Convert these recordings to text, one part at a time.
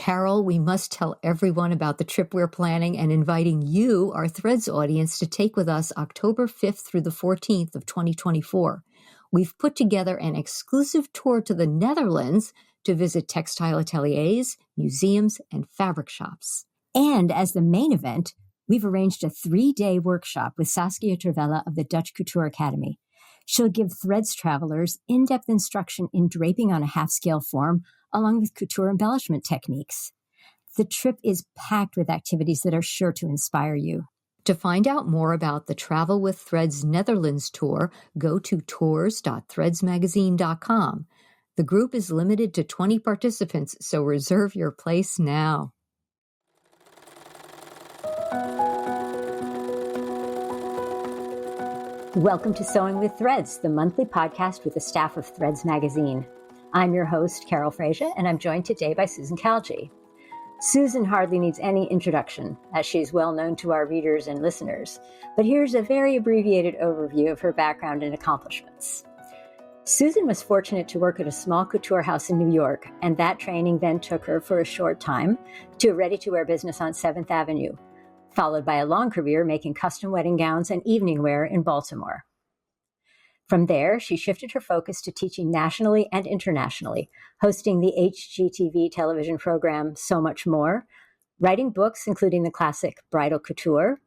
Carol, we must tell everyone about the trip we're planning and inviting you, our Threads audience, to take with us October 5th through the 14th of 2024. We've put together an exclusive tour to the Netherlands to visit textile ateliers, museums, and fabric shops. And as the main event, we've arranged a 3-day workshop with Saskia Terwelle of the Dutch Couture Academy. She'll give Threads travelers in-depth instruction in draping on a half-scale form, along with couture embellishment techniques. The trip is packed with activities that are sure to inspire you. To find out more about the Travel with Threads Netherlands tour, go to tours.threadsmagazine.com. The group is limited to 20 participants, so reserve your place now. Welcome to Sewing with Threads, the monthly podcast with the staff of Threads Magazine. I'm your host, Carol Khalje, and I'm joined today by Susan Khalje. Susan hardly needs any introduction, as she's well known to our readers and listeners, but here's a very abbreviated overview of her background and accomplishments. Susan was fortunate to work at a small couture house in New York, and that training then took her for a short time to a ready-to-wear business on 7th Avenue, followed by a long career making custom wedding gowns and evening wear in Baltimore. From there, she shifted her focus to teaching nationally and internationally, hosting the HGTV television program So Much More, writing books including the classic Bridal Couture,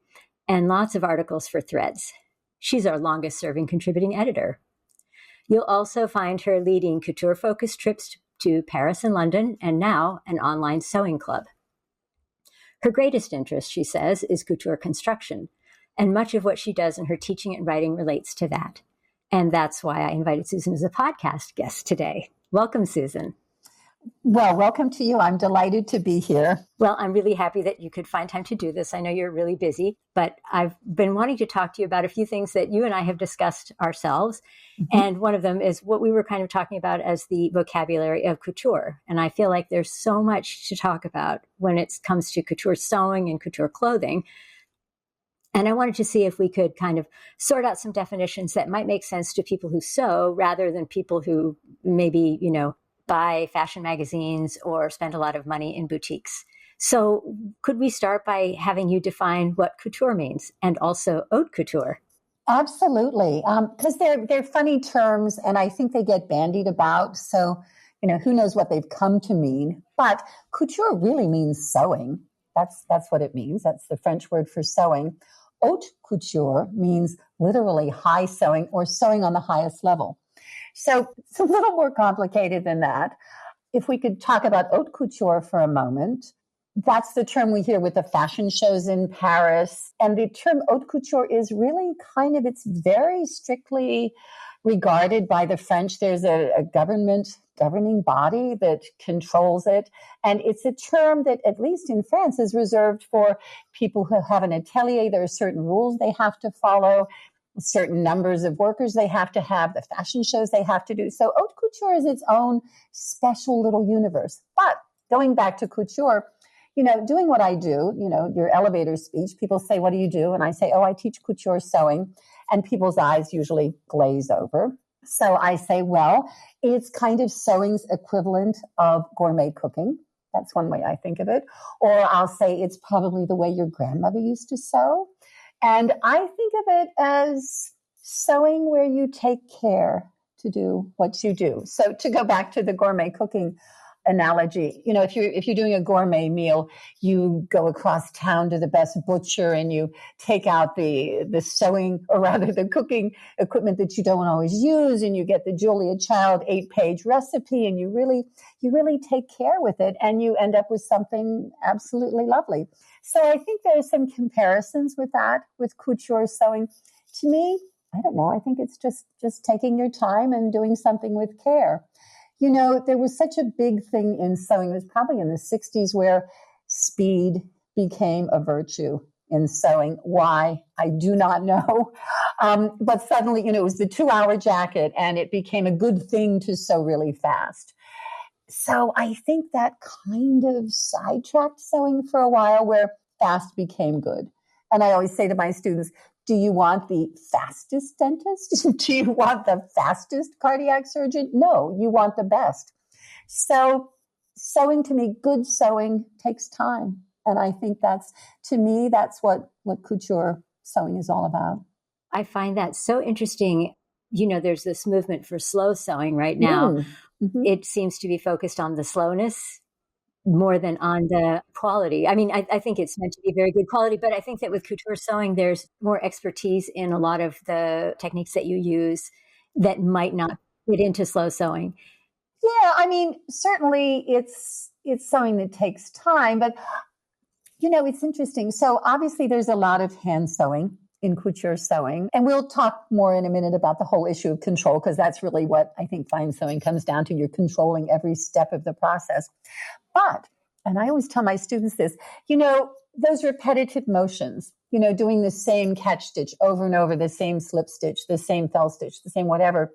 and lots of articles for Threads. She's our longest-serving contributing editor. You'll also find her leading couture-focused trips to Paris and London, and now an online sewing club. Her greatest interest, she says, is couture construction, and much of what she does in her teaching and writing relates to that. And that's why I invited Susan as a podcast guest today. Welcome, Susan. Well, welcome to you. I'm delighted to be here. Well, I'm really happy that you could find time to do this. I know you're really busy, but I've been wanting to talk to you about a few things that you and I have discussed ourselves. Mm-hmm. And one of them is what we were kind of talking about as the vocabulary of couture. And I feel like there's so much to talk about when it comes to couture sewing and couture clothing. And I wanted to see if we could kind of sort out some definitions that might make sense to people who sew rather than people who maybe, buy fashion magazines or spend a lot of money in boutiques. So could we start by having you define what couture means and also haute couture? Absolutely. Because they're funny terms and I think they get bandied about. So, who knows what they've come to mean. But couture really means sewing. That's what it means. That's the French word for sewing. Haute couture means literally high sewing or sewing on the highest level. So it's a little more complicated than that. If we could talk about haute couture for a moment, that's the term we hear with the fashion shows in Paris. And the term haute couture is really it's very strictly regarded by the French. There's a government governing body that controls it. And it's a term that, at least in France, is reserved for people who have an atelier. There are certain rules they have to follow, certain numbers of workers they have to have, the fashion shows they have to do. So haute couture is its own special little universe. But going back to couture, doing what I do, your elevator speech, people say, what do you do? And I say, I teach couture sewing. And people's eyes usually glaze over. So I say, well, it's kind of sewing's equivalent of gourmet cooking. That's one way I think of it. Or I'll say it's probably the way your grandmother used to sew. And I think of it as sewing where you take care to do what you do. So to go back to the gourmet cooking analogy, if you're doing a gourmet meal, you go across town to the best butcher and you take out the sewing, or rather the cooking equipment that you don't always use, and you get the Julia Child 8-page recipe, and you really take care with it, and you end up with something absolutely lovely. So I think there's some comparisons with that, with couture sewing. To me, I don't know, I think it's just taking your time and doing something with care. There was such a big thing in sewing. It was probably in the 60s where speed became a virtue in sewing. Why? I do not know. But suddenly, it was the 2-hour jacket and it became a good thing to sew really fast. So I think that kind of sidetracked sewing for a while, where fast became good. And I always say to my students, do you want the fastest dentist? Do you want the fastest cardiac surgeon? No, you want the best. So sewing, to me, good sewing takes time. And I think to me, that's what couture sewing is all about. I find that so interesting. There's this movement for slow sewing right now. Mm-hmm. It seems to be focused on the slowness more than on the quality. I mean, I think it's meant to be very good quality, but I think that with couture sewing, there's more expertise in a lot of the techniques that you use that might not fit into slow sewing. Yeah, I mean, certainly it's sewing that takes time, but it's interesting. So obviously there's a lot of hand sewing in couture sewing, and we'll talk more in a minute about the whole issue of control, because that's really what I think fine sewing comes down to. You're controlling every step of the process. But, and I always tell my students this, those repetitive motions, doing the same catch stitch over and over, the same slip stitch, the same fell stitch, the same whatever,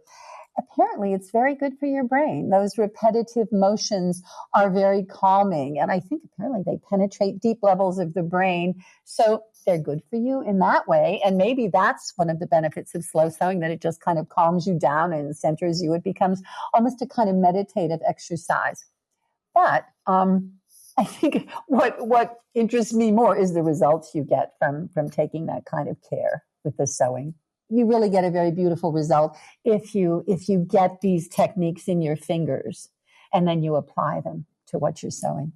apparently it's very good for your brain. Those repetitive motions are very calming. And I think apparently they penetrate deep levels of the brain. So they're good for you in that way. And maybe that's one of the benefits of slow sewing, that it just kind of calms you down and centers you. It becomes almost a kind of meditative exercise. But I think what interests me more is the results you get from taking that kind of care with the sewing. You really get a very beautiful result if you get these techniques in your fingers and then you apply them to what you're sewing.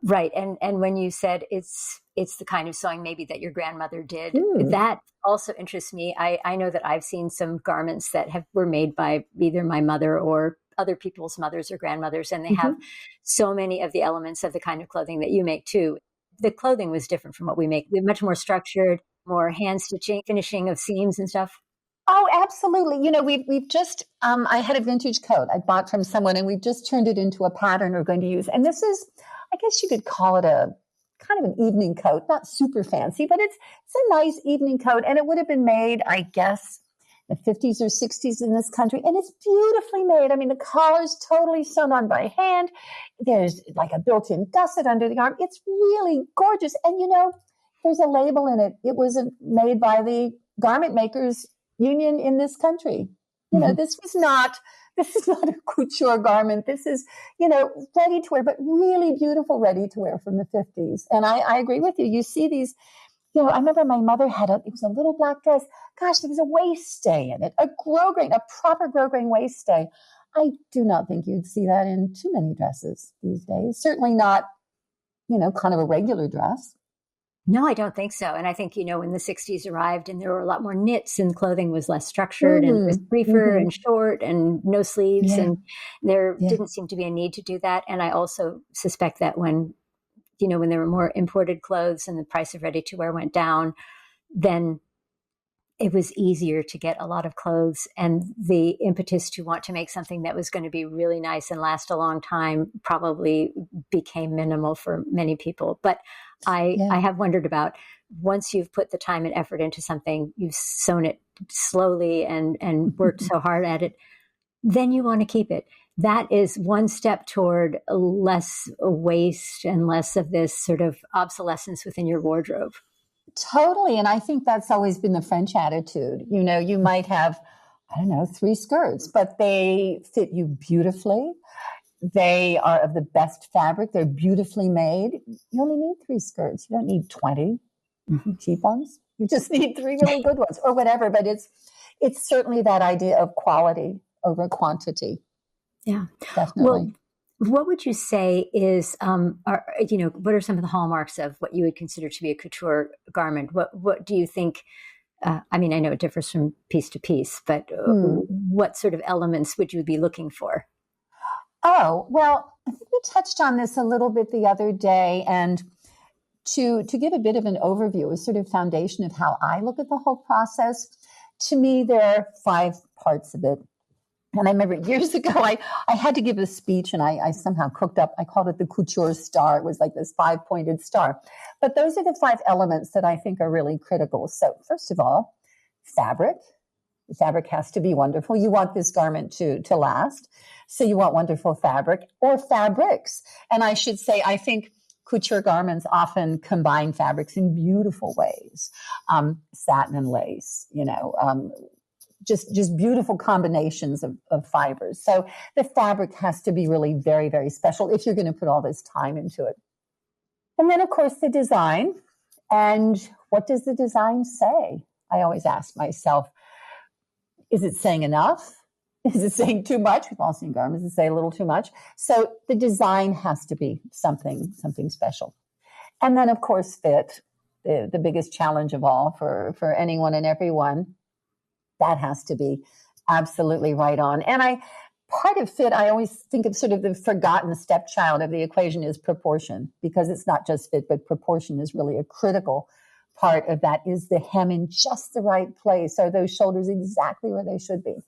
Right. And when you said it's the kind of sewing maybe that your grandmother did, that also interests me. I know that I've seen some garments that were made by either my mother or other people's mothers or grandmothers, and they have so many of the elements of the kind of clothing that you make too. The clothing was different from what we make. We're much more structured, more hand stitching, finishing of seams and stuff. Oh, absolutely. We've just, I had a vintage coat I bought from someone, and we've just turned it into a pattern we're going to use. And this is, I guess you could call it a kind of an evening coat, not super fancy, but it's a nice evening coat. And it would have been made, I guess, the 50s or 60s in this country. And it's beautifully made. I mean, the collar's totally sewn on by hand. There's like a built-in gusset under the arm. It's really gorgeous. And, there's a label in it. It was made by the Garment Makers Union in this country. This is not a couture garment. This is, ready to wear, but really beautiful ready to wear from the 50s. And I agree with you. You see these, I remember my mother it was a little black dress. Gosh, there was a waist stay in it, a proper grosgrain waist stay. I do not think you'd see that in too many dresses these days. Certainly not, kind of a regular dress. No, I don't think so. And I think, when the 60s arrived and there were a lot more knits and clothing was less structured and it was briefer and short and no sleeves. Yeah. And there didn't seem to be a need to do that. And I also suspect that when there were more imported clothes and the price of ready to wear went down, then it was easier to get a lot of clothes, and the impetus to want to make something that was going to be really nice and last a long time probably became minimal for many people. But I have wondered about, once you've put the time and effort into something, you've sewn it slowly and worked so hard at it, then you want to keep it. That is one step toward less waste and less of this sort of obsolescence within your wardrobe. Totally. And I think that's always been the French attitude. You might have, 3 skirts, but they fit you beautifully. They are of the best fabric. They're beautifully made. You only need 3 skirts. You don't need 20 cheap ones. You just need 3 really good ones or whatever. But it's certainly that idea of quality over quantity. Yeah, definitely. Well, what would you say is, what are some of the hallmarks of what you would consider to be a couture garment? What do you think? I know it differs from piece to piece, but what sort of elements would you be looking for? Oh, well, I think we touched on this a little bit the other day, and to give a bit of an overview, a sort of foundation of how I look at the whole process, to me, there are 5 parts of it. And I remember years ago, I had to give a speech, and I somehow cooked up, I called it the couture star. It was like this 5-pointed star. But those are the 5 elements that I think are really critical. So first of all, fabric. The fabric has to be wonderful. You want this garment to last. So you want wonderful fabric or fabrics. And I should say, I think couture garments often combine fabrics in beautiful ways. Satin and lace, just beautiful combinations of fibers. So the fabric has to be really very, very special if you're going to put all this time into it. And then, of course, the design. And what does the design say? I always ask myself, is it saying enough? Is it saying too much? We've all seen garments that say a little too much. So the design has to be something special. And then, of course, fit, the biggest challenge of all for anyone and everyone. That has to be absolutely right on. And part of fit, I always think of sort of the forgotten stepchild of the equation is proportion, because it's not just fit, but proportion is really a critical part of that. Is the hem in just the right place? Are those shoulders exactly where they should be?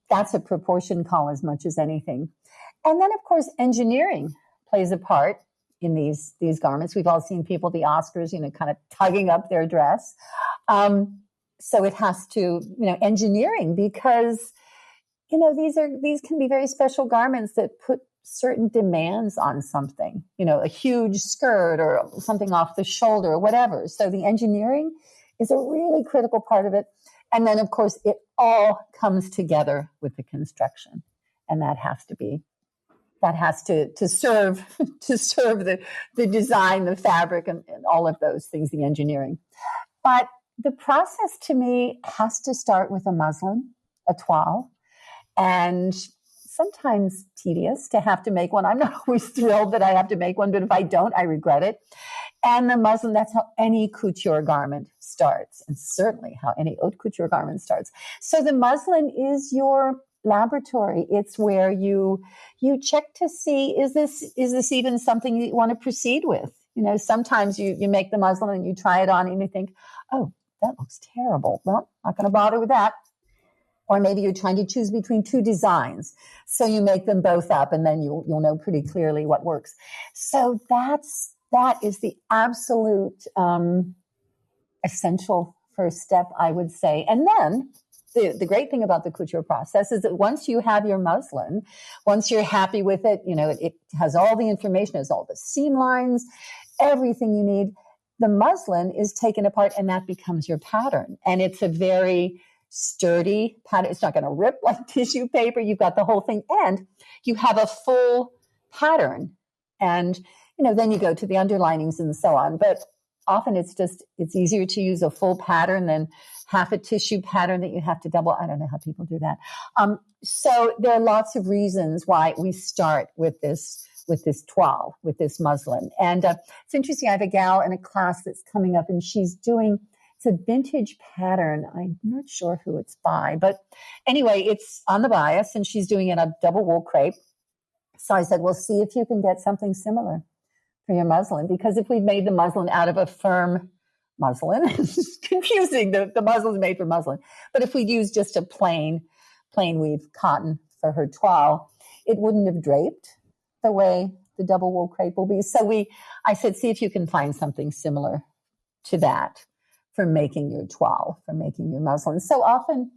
That's a proportion call as much as anything. And then, of course, engineering plays a part in these garments. We've all seen people at the Oscars, kind of tugging up their dress. So it has to, engineering, because, these can be very special garments that put certain demands on something, a huge skirt or something off the shoulder or whatever. So the engineering is a really critical part of it. And then, of course, it all comes together with the construction. And that has to serve the design, the fabric, and all of those things, the engineering. But the process to me has to start with a muslin, a toile, and sometimes tedious to have to make one. I'm not always thrilled that I have to make one, but if I don't, I regret it. And the muslin, that's how any couture garment starts, and certainly how any haute couture garment starts. So the muslin is your laboratory. It's where you check to see, is this even something that you want to proceed with? Sometimes you make the muslin and you try it on and you think, oh, that looks terrible. Well, not going to bother with that. Or maybe you're trying to choose between two designs. So you make them both up and then you'll know pretty clearly what works. So that is the absolute essential first step, I would say. And then the great thing about the couture process is that once you have your muslin, once you're happy with it, it has all the information, it has all the seam lines, everything you need. The muslin is taken apart and that becomes your pattern. And it's a very sturdy pattern. It's not going to rip like tissue paper. You've got the whole thing and you have a full pattern. And, then you go to the underlinings and so on. But often it's easier to use a full pattern than half a tissue pattern that you have to double. I don't know how people do that. So there are lots of reasons why we start with this toile, with this muslin. And it's interesting. I have a gal in a class that's coming up and it's a vintage pattern. I'm not sure who it's by, but anyway, it's on the bias and she's doing it on double wool crepe. So I said, well, see if you can get something similar for your muslin, because if we made the muslin out of a firm muslin, it's confusing. The muslin is made for muslin. But if we'd use just a plain weave cotton for her toile, it wouldn't have draped the way the double wool crepe will be. So I said, see if you can find something similar to that for making your toile, for making your muslin. So often,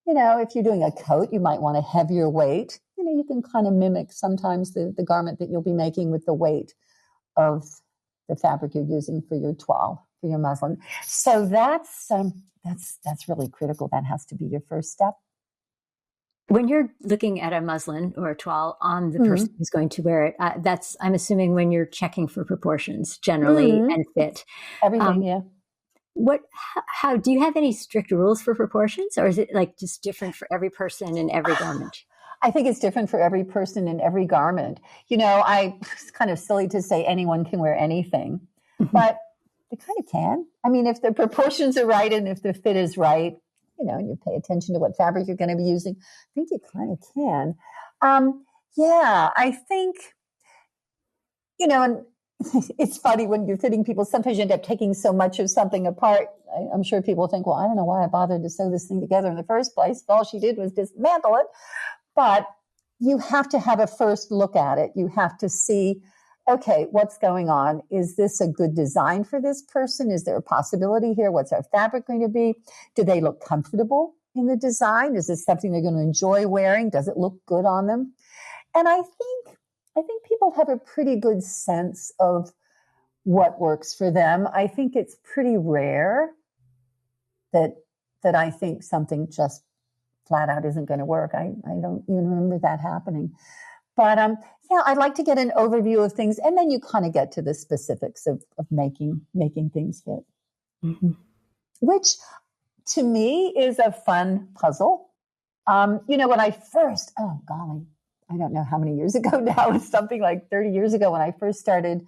if you're doing a coat, you might want a heavier weight. You can kind of mimic sometimes the garment that you'll be making with the weight of the fabric you're using for your toile, for your muslin. So that's really critical. That has to be your first step. When you're looking at a muslin or a toile on the person who's going to wear it, I'm assuming when you're checking for proportions generally and fit. Everything, yeah. How do you have any strict rules for proportions, or is it like just different for every person in every garment? I think it's different for every person in every garment. It's kind of silly to say anyone can wear anything, but they kind of can. I mean, if the proportions are right and if the fit is right, and you pay attention to what fabric you're going to be using, I think you kind of can. I think, and it's funny when you're fitting people, sometimes you end up taking so much of something apart. I'm sure people think, well, I don't know why I bothered to sew this thing together in the first place. All she did was dismantle it. But you have to have a first look at it. You have to see, okay, what's going on? Is this a good design for this person? Is there a possibility here? What's our fabric going to be? Do they look comfortable in the design? Is this something they're going to enjoy wearing? Does it look good on them? And I think people have a pretty good sense of what works for them. I think it's pretty rare that I think something just flat out isn't going to work. I don't even remember that happening. But yeah, I'd like to get an overview of things, and then you kind of get to the specifics of making things fit, which to me is a fun puzzle. When I first, oh golly, I don't know how many years ago now, it's something like 30 years ago when I first started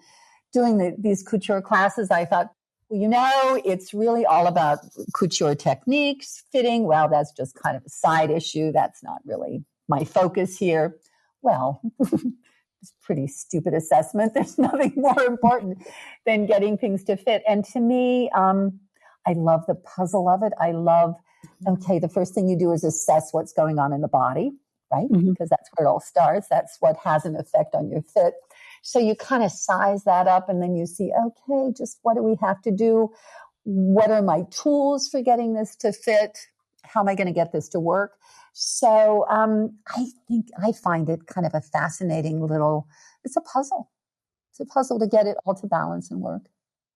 doing these couture classes, I thought, well, it's really all about couture techniques, fitting. Well, that's just kind of a side issue. That's not really my focus here. Well, it's a pretty stupid assessment. There's nothing more important than getting things to fit. And to me, I love the puzzle of it. I love, okay, the first thing you do is assess what's going on in the body, right? Because that's where it all starts. That's what has an effect on your fit. So you kind of size that up, and then you see, okay, just what do we have to do? What are my tools for getting this to fit? How am I going to get this to work? So I find it kind of a fascinating it's a puzzle. It's a puzzle to get it all to balance and work.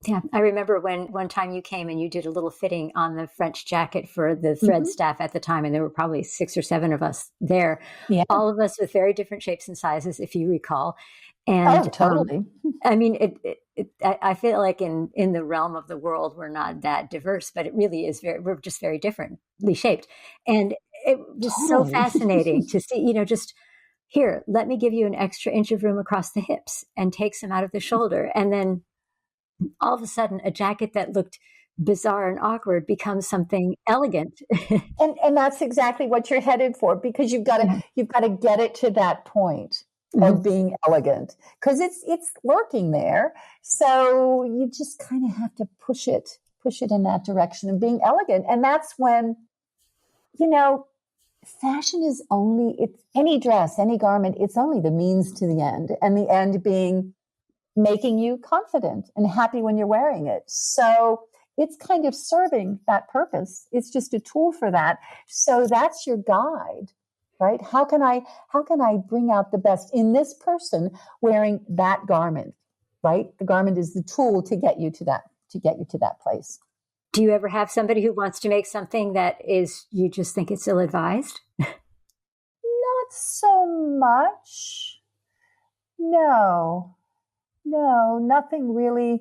Yeah, I remember when one time you came and you did a little fitting on the French jacket for the thread staff at the time, and there were probably 6 or 7 of us there, all of us with very different shapes and sizes, if you recall. And totally. I mean, I feel like in the realm of the world, we're not that diverse, but it really is we're just very differently shaped. And it was so fascinating to see, just here, let me give you an extra inch of room across the hips and take some out of the shoulder. And then all of a sudden, a jacket that looked bizarre and awkward becomes something elegant. and that's exactly what you're headed for, because you've got to get it to that point of being elegant, because it's lurking there. So you just kind of have to push it in that direction of being elegant. And that's when, fashion is it's any dress, any garment, it's only the means to the end, and the end being making you confident and happy when you're wearing it. So it's kind of serving that purpose. It's just a tool for that. So that's your guide, right? How can I bring out the best in this person wearing that garment, right? The garment is the tool to get you to that place. Do you ever have somebody who wants to make something that you just think it's ill-advised? Not so much. No, nothing really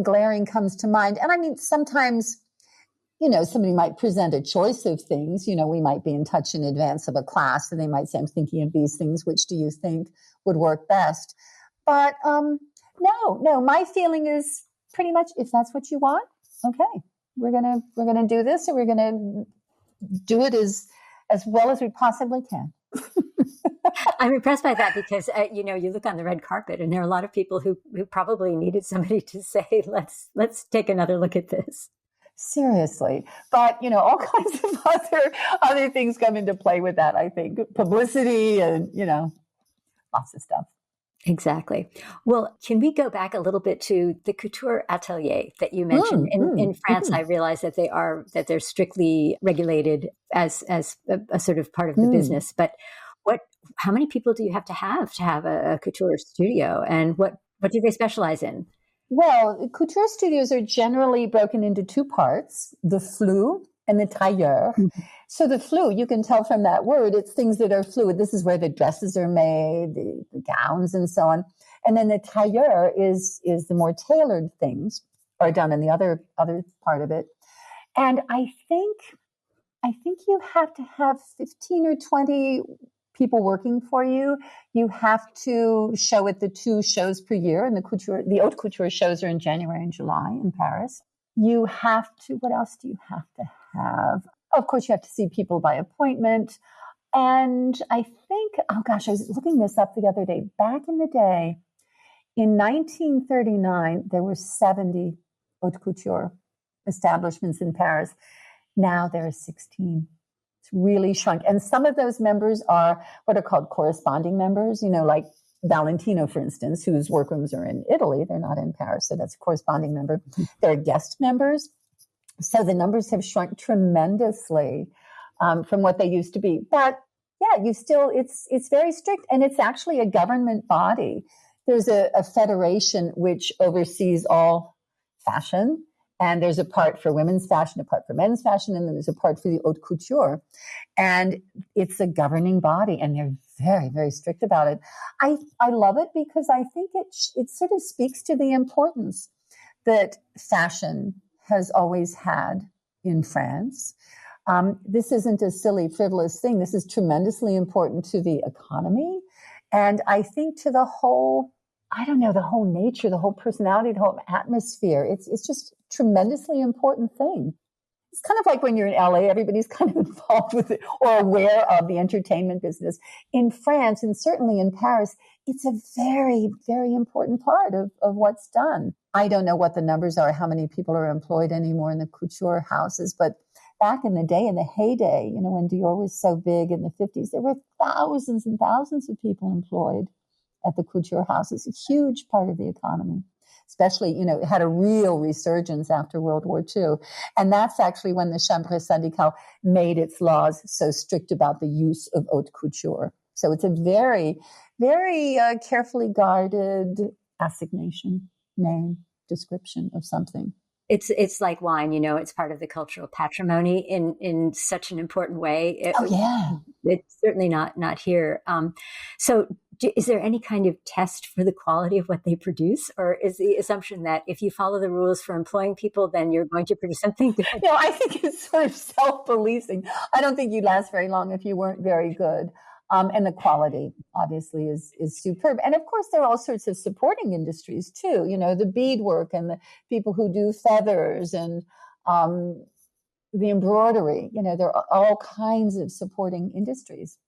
glaring comes to mind. And I mean, sometimes, somebody might present a choice of things. We might be in touch in advance of a class, and they might say, I'm thinking of these things. Which do you think would work best? But no, my feeling is pretty much, if that's what you want, okay, we're gonna do this, and we're gonna do it as well as we possibly can. I'm impressed by that, because, you look on the red carpet and there are a lot of people who probably needed somebody to say, let's take another look at this. Seriously. But, all kinds of other things come into play with that, I think. Publicity and, lots of stuff. Exactly. Well, can we go back a little bit to the couture atelier that you mentioned? In France, I realize that they're strictly regulated as a sort of part of the business. But how many people do you have to have a couture studio, and what do they specialize in? Well, couture studios are generally broken into 2 parts, the flou and the tailleur. So the flou, you can tell from that word, it's things that are fluid. This is where the dresses are made, the gowns and so on. And then the tailleur is the more tailored things are done in the other part of it. And I think you have to have 15 or 20 people working for you. You have to show at the 2 shows per year, and the haute couture shows are in January and July in Paris. You have to, what else do you have to have? Of course, you have to see people by appointment. And I think, oh gosh, I was looking this up the other day. Back in the day, in 1939, there were 70 haute couture establishments in Paris. Now there are 16. It's really shrunk. And some of those members are what are called corresponding members, like Valentino, for instance, whose workrooms are in Italy. They're not in Paris, so that's a corresponding member. They're guest members. So the numbers have shrunk tremendously from what they used to be. But yeah, it's very strict, and it's actually a government body. There's a federation which oversees all fashion And there's a part for women's fashion, a part for men's fashion, and then there's a part for the haute couture. And it's a governing body, and they're very, very strict about it. I love it because I think it sort of speaks to the importance that fashion has always had in France. This isn't a silly, frivolous thing. This is tremendously important to the economy. And I think to the whole, I don't know, the whole nature, the whole personality, the whole atmosphere. It's just a tremendously important thing. It's kind of like when you're in LA, everybody's kind of involved with it or aware of the entertainment business. In France, and certainly in Paris, it's a very, very important part of what's done. I don't know what the numbers are, how many people are employed anymore in the couture houses, but back in the day, in the heyday, when Dior was so big in the 50s, there were thousands and thousands of people employed at the couture houses, a huge part of the economy. Especially, it had a real resurgence after World War II. And that's actually when the Chambre syndicale made its laws so strict about the use of haute couture. So it's a very, very carefully guarded assignation, name, description of something. It's like wine, it's part of the cultural patrimony in such an important way. Oh, yeah. It's certainly not here. So is there any kind of test for the quality of what they produce? Or is the assumption that if you follow the rules for employing people, then you're going to produce something good? I think it's sort of self-policing. I don't think you'd last very long if you weren't very good. And the quality, obviously, is superb. And of course, there are all sorts of supporting industries, too. The beadwork and the people who do feathers and the embroidery. There are all kinds of supporting industries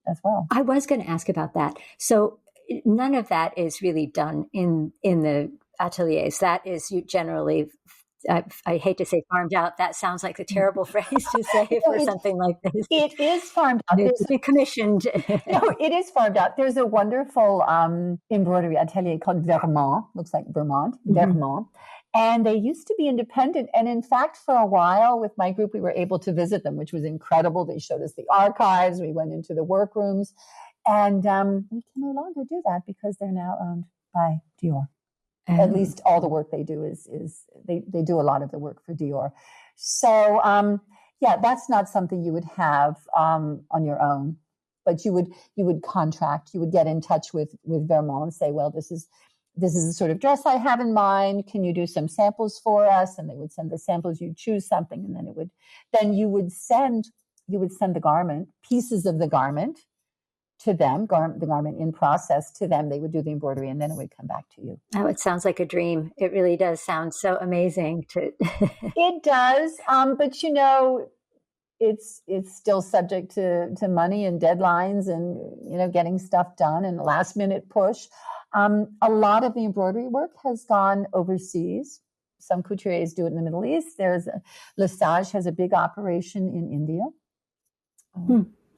as well. I was going to ask about that. So none of that is really done in the ateliers. That is generally, I hate to say farmed out. That sounds like a terrible phrase to say for something like this. It is farmed out. It's commissioned. No, it is farmed out. There's a wonderful embroidery atelier called Vermont. Looks like Vermont. Vermont. And they used to be independent. And in fact, for a while with my group, we were able to visit them, which was incredible. They showed us the archives. We went into the workrooms. And we can no longer do that because they're now owned by Dior. At least all the work they do is they do a lot of the work for Dior. So, that's not something you would have on your own. But you would contract, you would get in touch with Vermont and say, well, this is the sort of dress I have in mind. Can you do some samples for us? And they would send the samples. You'd choose something, and then you would send the garment, pieces of the garment to them, the garment in process to them. They would do the embroidery, and then it would come back to you. Oh, it sounds like a dream. It really does sound so amazing. It does, but it's still subject to money and deadlines, and getting stuff done and last minute push. A lot of the embroidery work has gone overseas. Some couturiers do it in the Middle East. Lesage has a big operation in India.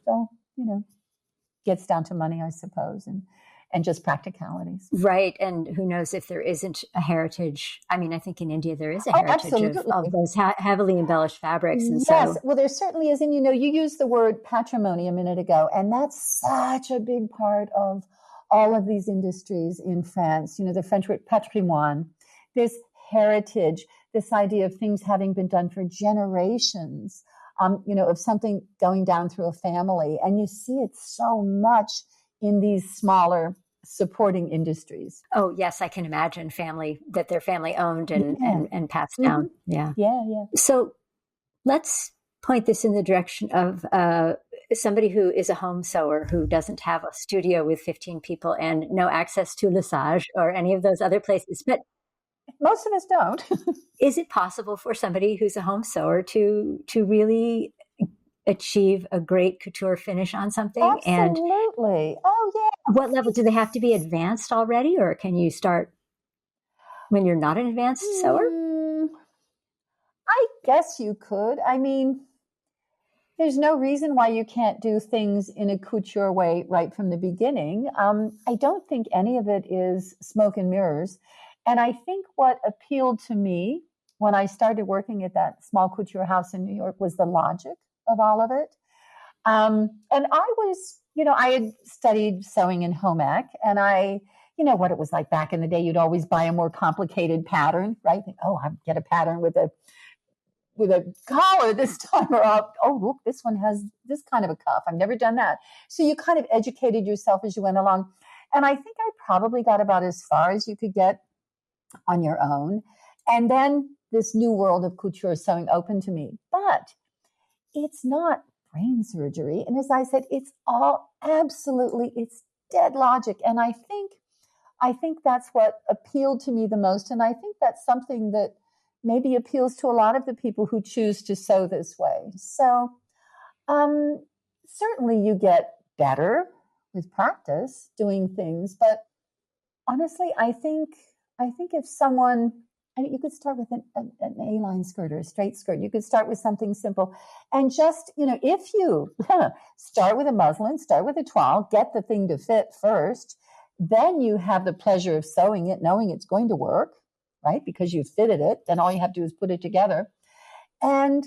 So, gets down to money, I suppose, and just practicalities. Right. And who knows if there isn't a heritage. I mean, I think in India there is a heritage of those heavily embellished fabrics. And yes, well, there certainly is. And, you used the word patrimony a minute ago, and that's such a big part of all of these industries in France. The French word patrimoine, this heritage, this idea of things having been done for generations, of something going down through a family. And you see it so much in these smaller supporting industries. Oh, yes, I can imagine that they're family owned and passed down. Yeah. Yeah. So let's point this in the direction of somebody who is a home sewer who doesn't have a studio with 15 people and no access to Lesage or any of those other places. But most of us don't. Is it possible for somebody who's a home sewer to really achieve a great couture finish on something? Absolutely. Oh, yeah. What level? Do they have to be advanced already, or can you start when you're not an advanced sewer? I guess you could. I mean, there's no reason why you can't do things in a couture way right from the beginning. I don't think any of it is smoke and mirrors. And I think what appealed to me when I started working at that small couture house in New York was the logic of all of it. And I was, I had studied sewing in home ec, and I you know what it was like back in the day. You'd always buy a more complicated pattern, right? Oh, I get a pattern with a collar this time, or oh, look, this one has this kind of a cuff. I've never done that. So you kind of educated yourself as you went along. And I think I probably got about as far as you could get on your own. And then this new world of couture sewing opened to me. But it's not brain surgery. And as I said, it's all absolutely, it's dead logic. And I think that's what appealed to me the most. And I think that's something that maybe appeals to a lot of the people who choose to sew this way. So certainly you get better with practice doing things. But honestly, I think if someone, and you could start with an A-line skirt or a straight skirt. You could start with something simple. And just, if you start with a muslin, start with a toile, get the thing to fit first, then you have the pleasure of sewing it, knowing it's going to work, right? Because you've fitted it. Then all you have to do is put it together. And,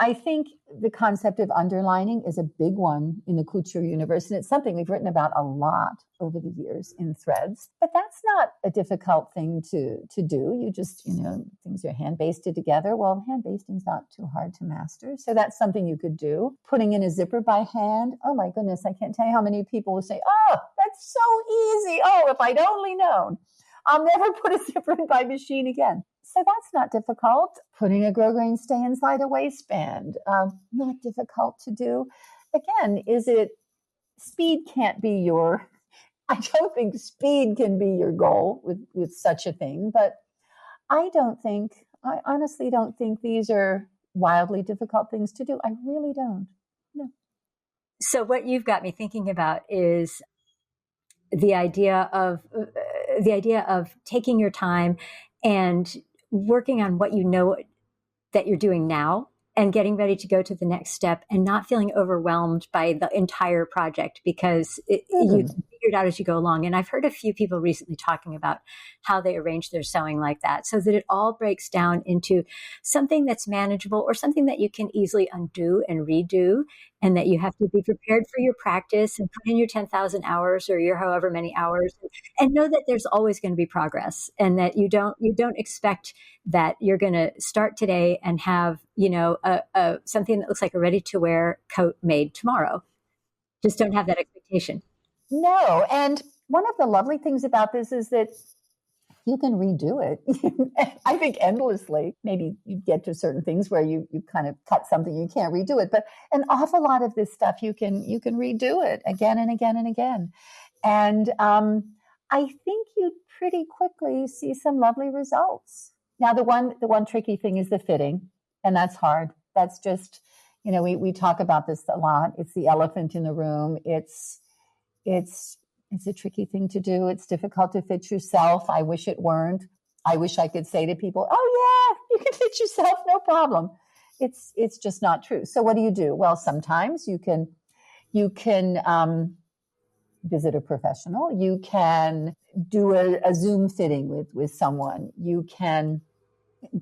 I think the concept of underlining is a big one in the couture universe. And it's something we've written about a lot over the years in Threads. But that's not a difficult thing to do. You just, things are hand basted together. Well, hand basting is not too hard to master. So that's something you could do. Putting in a zipper by hand. Oh my goodness, I can't tell you how many people will say, oh, that's so easy. Oh, if I'd only known. I'll never put a zipper in by machine again. So that's not difficult. Putting a grosgrain stay inside a waistband, not difficult to do. Again, speed can't be I don't think speed can be your goal with such a thing, but I honestly don't think these are wildly difficult things to do. I really don't. No. So what you've got me thinking about is the idea of taking your time and working on what you know that you're doing now and getting ready to go to the next step and not feeling overwhelmed by the entire project because you figure it out as you go along. And I've heard a few people recently talking about how they arrange their sewing like that so that it all breaks down into something that's manageable or something that you can easily undo and redo, and that you have to be prepared for your practice and put in your 10,000 hours or your however many hours, and know that there's always going to be progress, and that you don't expect that you're going to start today and have, something that looks like a ready to wear coat made tomorrow. Just don't have that expectation. No. And one of the lovely things about this is that you can redo it. I think endlessly. Maybe you get to certain things where you kind of cut something, you can't redo it. But an awful lot of this stuff, you can redo it again and again and again. And I think you'd pretty quickly see some lovely results. Now, the one tricky thing is the fitting, and that's hard. That's just, we talk about this a lot. It's the elephant in the room. It's a tricky thing to do. It's difficult to fit yourself. I wish it weren't. I wish I could say to people, oh yeah, you can fit yourself, no problem. It's just not true. So what do you do? Well, sometimes you can visit a professional. You can do a Zoom fitting with someone. You can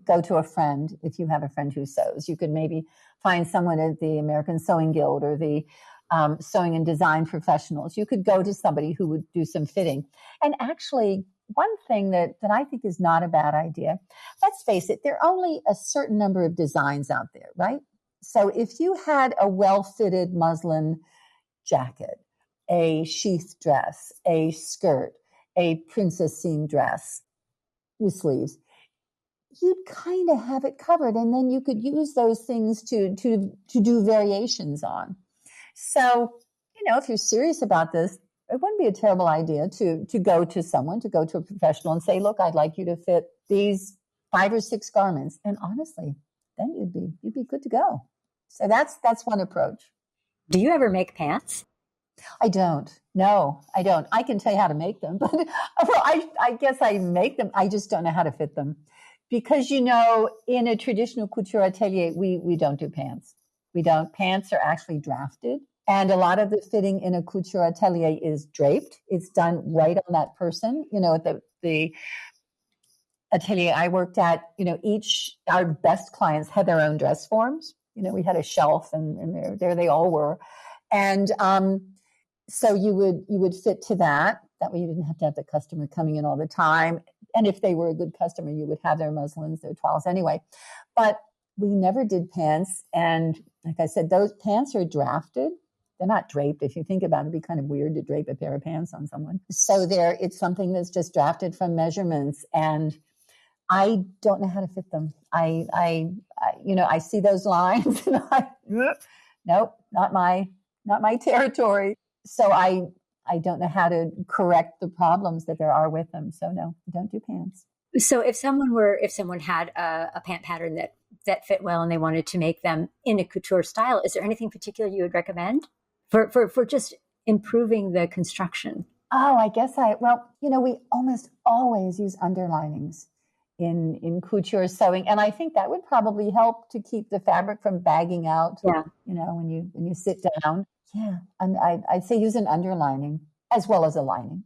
go to a friend if you have a friend who sews. You could maybe find someone at the American Sewing Guild or the sewing and design professionals. You could go to somebody who would do some fitting. And actually, one thing that I think is not a bad idea, let's face it, there are only a certain number of designs out there, right? So if you had a well-fitted muslin jacket, a sheath dress, a skirt, a princess seam dress with sleeves, you'd kind of have it covered. And then you could use those things to do variations on. So, if you're serious about this, it wouldn't be a terrible idea to go to someone, to go to a professional and say, look, I'd like you to fit these 5 or 6 garments. And honestly, then you'd be good to go. So that's one approach. Do you ever make pants? I don't. No, I don't. I can tell you how to make them, but I guess I make them. I just don't know how to fit them. Because, in a traditional couture atelier, we don't do pants. We don't. Pants are actually drafted. And a lot of the fitting in a couture atelier is draped. It's done right on that person. The atelier I worked at, our best clients had their own dress forms. We had a shelf and there they all were. And so you would fit to that. That way you didn't have to have the customer coming in all the time. And if they were a good customer, you would have their muslins, their toiles anyway. But we never did pants. And like I said, those pants are drafted. They're not draped. If you think about it, it'd be kind of weird to drape a pair of pants on someone. So it's something that's just drafted from measurements. And I don't know how to fit them. I see those lines and nope, not my territory. So I don't know how to correct the problems that there are with them. So no, don't do pants. So if someone had a pant pattern that fit well and they wanted to make them in a couture style, is there anything particular you would recommend for just improving the construction? Oh, I guess we almost always use underlinings in couture sewing. And I think that would probably help to keep the fabric from bagging out, when you sit down. Yeah. And I'd say use an underlining as well as a lining,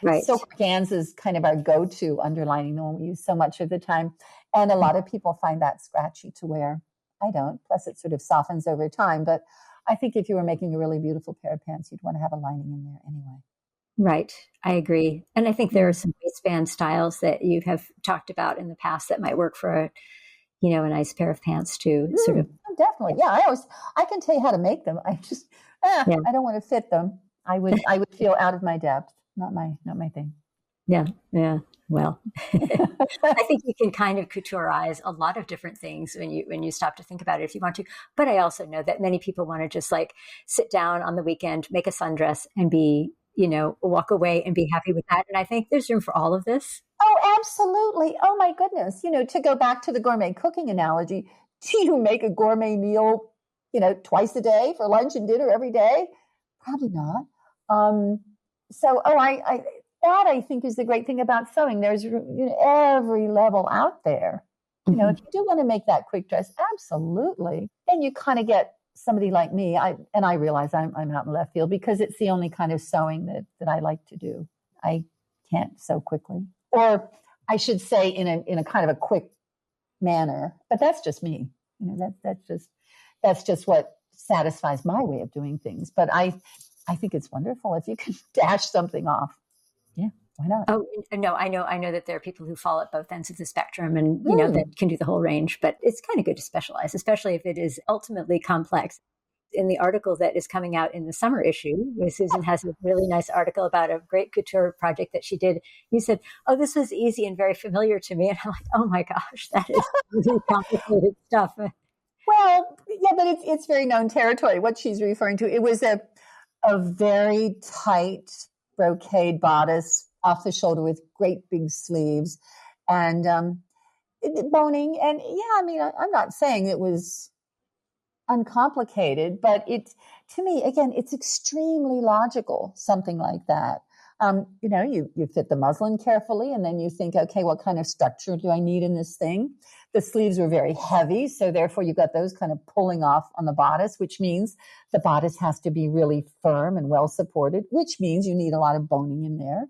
Right. So organza is kind of our go-to underlining, the one we use so much of the time. And a lot of people find that scratchy to wear. I don't. Plus it sort of softens over time. But I think if you were making a really beautiful pair of pants, you'd want to have a lining in there anyway. Right. I agree. And I think there are some waistband styles that you have talked about in the past that might work for a nice pair of pants too. Sort of. Definitely. Yeah. I can tell you how to make them. I just, I don't want to fit them. I would feel out of my depth. Not my thing. Yeah. Yeah. Well, I think you can kind of couturize a lot of different things when you stop to think about it if you want to. But I also know that many people want to just like sit down on the weekend, make a sundress and be, walk away and be happy with that. And I think there's room for all of this. Oh, absolutely. Oh my goodness. To go back to the gourmet cooking analogy, do you make a gourmet meal, twice a day for lunch and dinner every day? Probably not. I think is the great thing about sewing. There's every level out there. If you do want to make that quick dress, absolutely. Then you kind of get somebody like me. I realize I'm out in left field because it's the only kind of sewing that I like to do. I can't sew quickly, or I should say in a kind of a quick manner. But that's just me. That's just what satisfies my way of doing things. But I think it's wonderful if you can dash something off. Yeah, why not? Oh, no, I know that there are people who fall at both ends of the spectrum and, that can do the whole range, but it's kind of good to specialize, especially if it is ultimately complex. In the article that is coming out in the summer issue, where Susan has a really nice article about a great couture project that she did. You said, oh, this was easy and very familiar to me. And I'm like, oh my gosh, that is really complicated stuff. Well, yeah, but it's very known territory. What she's referring to, it was a very tight brocade bodice off the shoulder with great big sleeves and boning. And I'm not saying it was uncomplicated, but to me, again, it's extremely logical, something like that. You fit the muslin carefully and then you think, okay, what kind of structure do I need in this thing? The sleeves were very heavy, so therefore you got those kind of pulling off on the bodice, which means the bodice has to be really firm and well supported, which means you need a lot of boning in there.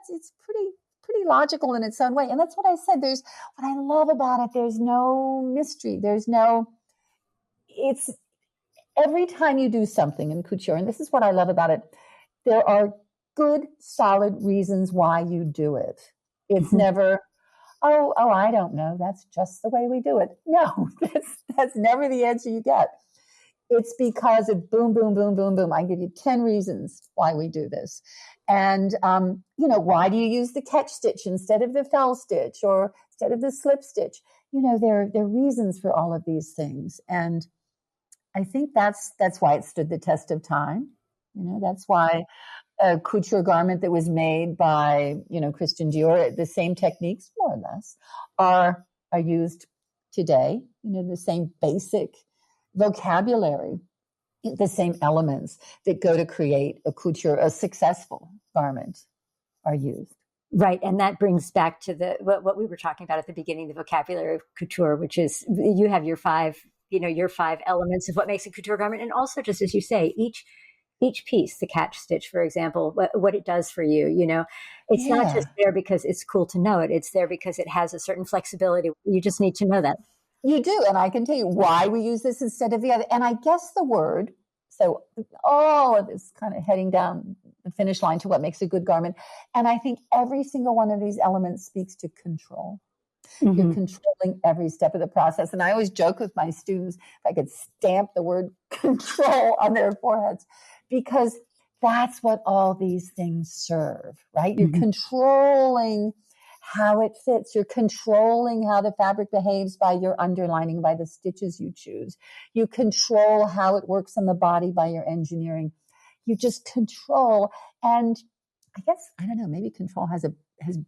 It's pretty logical in its own way. And that's what I said. What I love about it, there's no mystery. It's every time you do something in couture, and this is what I love about it, there are good, solid reasons why you do it. It's never, oh, I don't know. That's just the way we do it. No, that's never the answer you get. It's because of boom, boom, boom, boom, boom. I give you 10 reasons why we do this. And, why do you use the catch stitch instead of the fell stitch or instead of the slip stitch? There are reasons for all of these things. And I think that's why it stood the test of time. That's why a couture garment that was made by, Christian Dior, the same techniques, more or less, are used today. The same basic vocabulary, the same elements that go to create a successful garment are used. Right. And that brings back to what we were talking about at the beginning, the vocabulary of couture, which is you have your five elements of what makes a couture garment. And also, just as you say, each piece, the catch stitch, for example, what it does for you, it's not just there because it's cool to know it. It's there because it has a certain flexibility. You just need to know that. You do. And I can tell you why we use this instead of the other. And I guess the word So all of this kind of heading down the finish line to what makes a good garment. And I think every single one of these elements speaks to control. Mm-hmm. You're controlling every step of the process. And I always joke with my students, if I could stamp the word control on their foreheads, because that's what all these things serve, right? You're controlling how it fits. You're controlling how the fabric behaves by your underlining, by the stitches you choose. You control how it works on the body by your engineering. You just control. And I guess, I don't know, maybe control has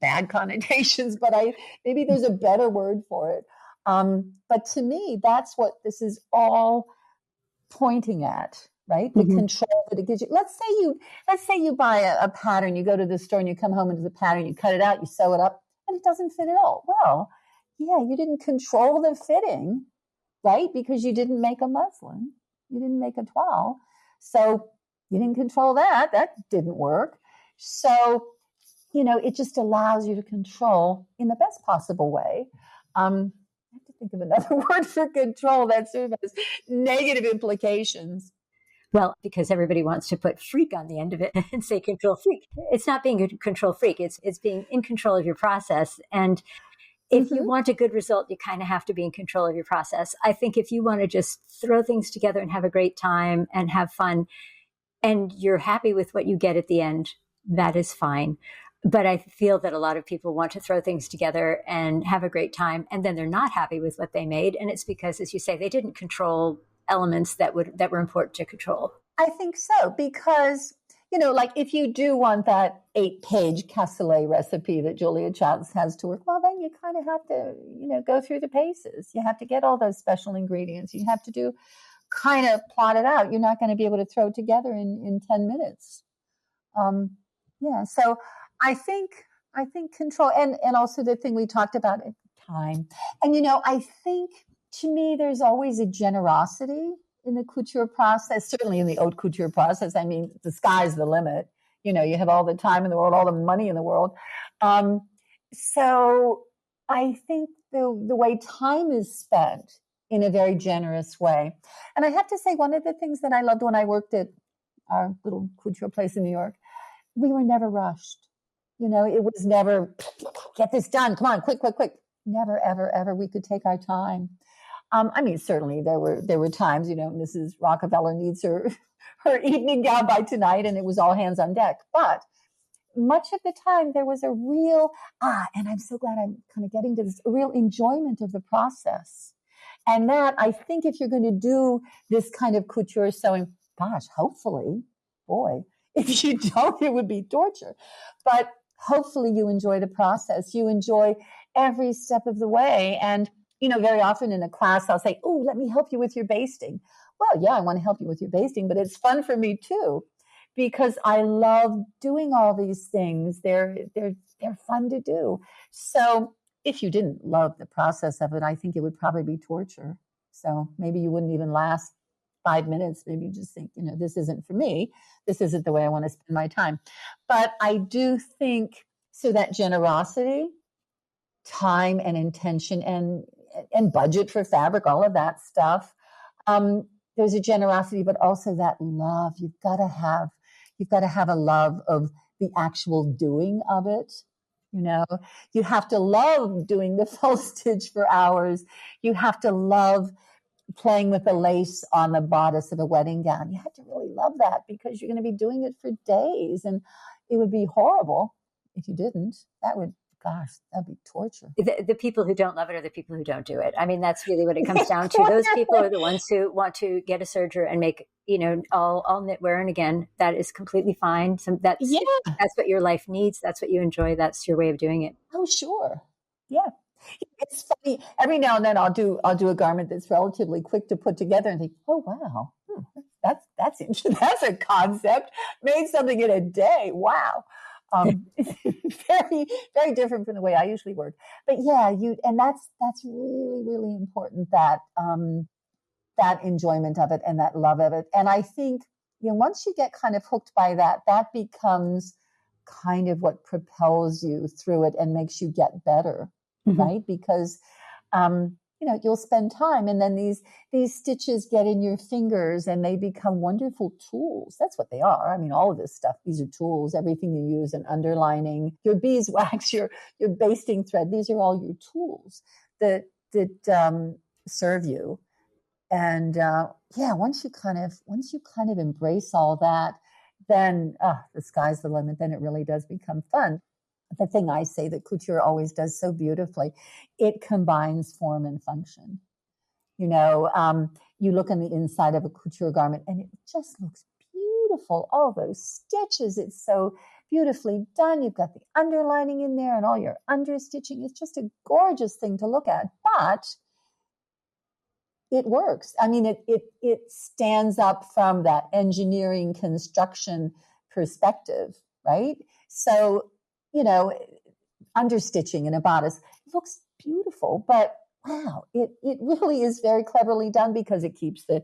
bad connotations, but maybe there's a better word for it. But to me, that's what this is all pointing at, right? The control that it gives you. Let's say you buy a pattern, you go to the store and you come home into the pattern, you cut it out, you sew it up, and it doesn't fit at all. Well, yeah, you didn't control the fitting, right? Because you didn't make a muslin, you didn't make a toile, so you didn't control that. That didn't work. So, it just allows you to control in the best possible way. I have to think of another word for control that sort of has negative implications. Well, because everybody wants to put freak on the end of it and say control freak. It's not being a control freak. It's being in control of your process. And if you want a good result, you kind of have to be in control of your process. I think if you want to just throw things together and have a great time and have fun, and you're happy with what you get at the end, that is fine. But I feel that a lot of people want to throw things together and have a great time, and then they're not happy with what they made. And it's because, as you say, they didn't control elements that were important to control. I think so, because, like if you do want that 8-page cassoulet recipe that Julia Childs has to work, well, then you kind of have to, go through the paces. You have to get all those special ingredients. You have to kind of plot it out. You're not going to be able to throw it together in 10 minutes. So I think control, and also the thing we talked about, time. And, I think to me, there's always a generosity in the couture process, certainly in the haute couture process. I mean, the sky's the limit. You have all the time in the world, all the money in the world. So I think the way time is spent in a very generous way. And I have to say, one of the things that I loved when I worked at our little couture place in New York, we were never rushed. It was never, get this done. Come on, quick. Never, ever, ever. We could take our time. Certainly there were times, Mrs. Rockefeller needs her evening gown by tonight, and it was all hands on deck. But much of the time there was a real, and I'm so glad I'm kind of getting to this, a real enjoyment of the process. And that, I think, if you're going to do this kind of couture sewing, gosh, hopefully, boy, if you don't, it would be torture. But hopefully you enjoy the process. You enjoy every step of the way. And, very often in a class, I'll say, oh, let me help you with your basting. Well, yeah, I want to help you with your basting, but it's fun for me too, because I love doing all these things. They're fun to do. So if you didn't love the process of it, I think it would probably be torture. So maybe you wouldn't even last 5 minutes. Maybe you just think, this isn't for me. This isn't the way I want to spend my time. But I do think, so that generosity, time and intention and budget for fabric, all of that stuff. There's a generosity, but also that love. You've got to have a love of the actual doing of it. You have to love doing the faux stitch for hours. You have to love playing with the lace on the bodice of a wedding gown. You have to really love that, because you're going to be doing it for days, and it would be horrible if you didn't. That'd be torture. The people who don't love it are the people who don't do it. I mean, that's really what it comes down to. Those people are the ones who want to get a serger and make, all knitwear. And again, that is completely fine. So that's what your life needs. That's what you enjoy. That's your way of doing it. Oh, sure. Yeah. It's funny. Every now and then I'll do a garment that's relatively quick to put together and think, oh, wow, that's interesting. That's a concept. Made something in a day. Wow. Very, very different from the way I usually work. But yeah, and that's really, really important, that that enjoyment of it and that love of it. And I think, once you get kind of hooked by that, that becomes kind of what propels you through it and makes you get better, right? Because you'll spend time, and then these stitches get in your fingers and they become wonderful tools. That's what they are. I mean, all of this stuff, these are tools. Everything you use, an underlining, your beeswax, your basting thread, these are all your tools that serve you. And once you kind of embrace all that, then the sky's the limit. Then it really does become fun. The thing I say that couture always does so beautifully, it combines form and function. You look on the inside of a couture garment and it just looks beautiful. All those stitches, it's so beautifully done. You've got the underlining in there and all your understitching. It's just a gorgeous thing to look at, but it works. I mean, it stands up from that engineering construction perspective, right? So, understitching in a bodice looks beautiful, but wow, it really is very cleverly done because it keeps the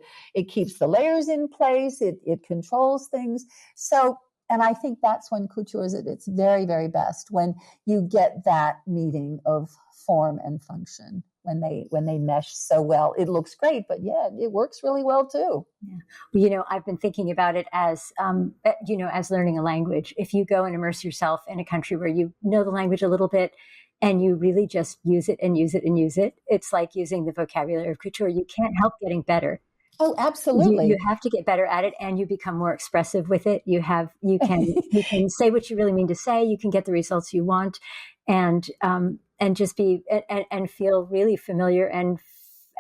layers in place. It controls things. So, and I think that's when couture is at its very, very best, when you get that meeting of form and function. When they mesh so well, it looks great, but it works really well too. Yeah. Well, I've been thinking about it as learning a language. If you go and immerse yourself in a country where you know the language a little bit and you really just use it and use it and use it, it's like using the vocabulary of couture. You can't help getting better. Oh, absolutely. You have to get better at it, and you become more expressive with it. You can say what you really mean to say. You can get the results you want, and just be and feel really familiar and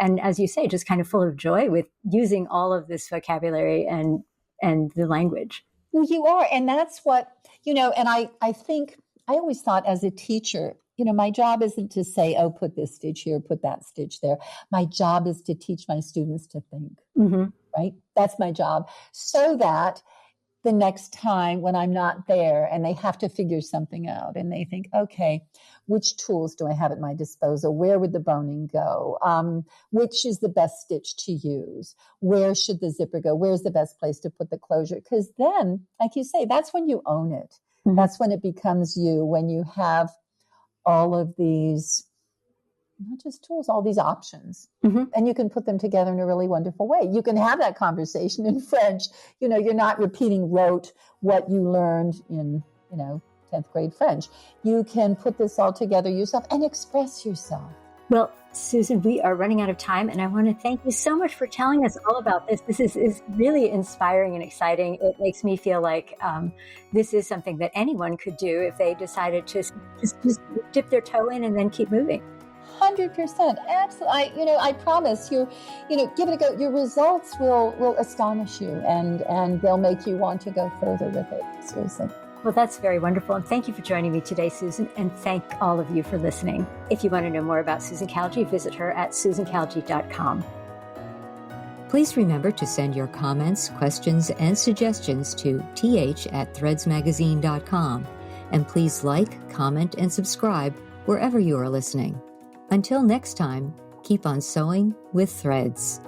as you say, just kind of full of joy with using all of this vocabulary and the language. Well, you are, and that's what And I think I always thought as a teacher, my job isn't to say, oh, put this stitch here, put that stitch there. My job is to teach my students to think, right? That's my job. So that the next time when I'm not there and they have to figure something out and they think, okay, which tools do I have at my disposal? Where would the boning go? Which is the best stitch to use? Where should the zipper go? Where's the best place to put the closure? Because then, like you say, that's when you own it. Mm-hmm. That's when it becomes you, when you have all of these, not just tools, all these options. Mm-hmm. And you can put them together in a really wonderful way. You can have that conversation in French. You're not repeating rote what you learned in, 10th grade French. You can put this all together yourself and express yourself. Well, Susan, we are running out of time, and I want to thank you so much for telling us all about this. This is really inspiring and exciting. It makes me feel like this is something that anyone could do if they decided to just dip their toe in and then keep moving. 100%. Absolutely. I promise you, give it a go. Your results will astonish you and they'll make you want to go further with it. Seriously. Well, that's very wonderful. And thank you for joining me today, Susan. And thank all of you for listening. If you want to know more about Susan Khalje, visit her at susankhalje.com. Please remember to send your comments, questions, and suggestions to th@threadsmagazine.com. And please like, comment, and subscribe wherever you are listening. Until next time, keep on sewing with threads.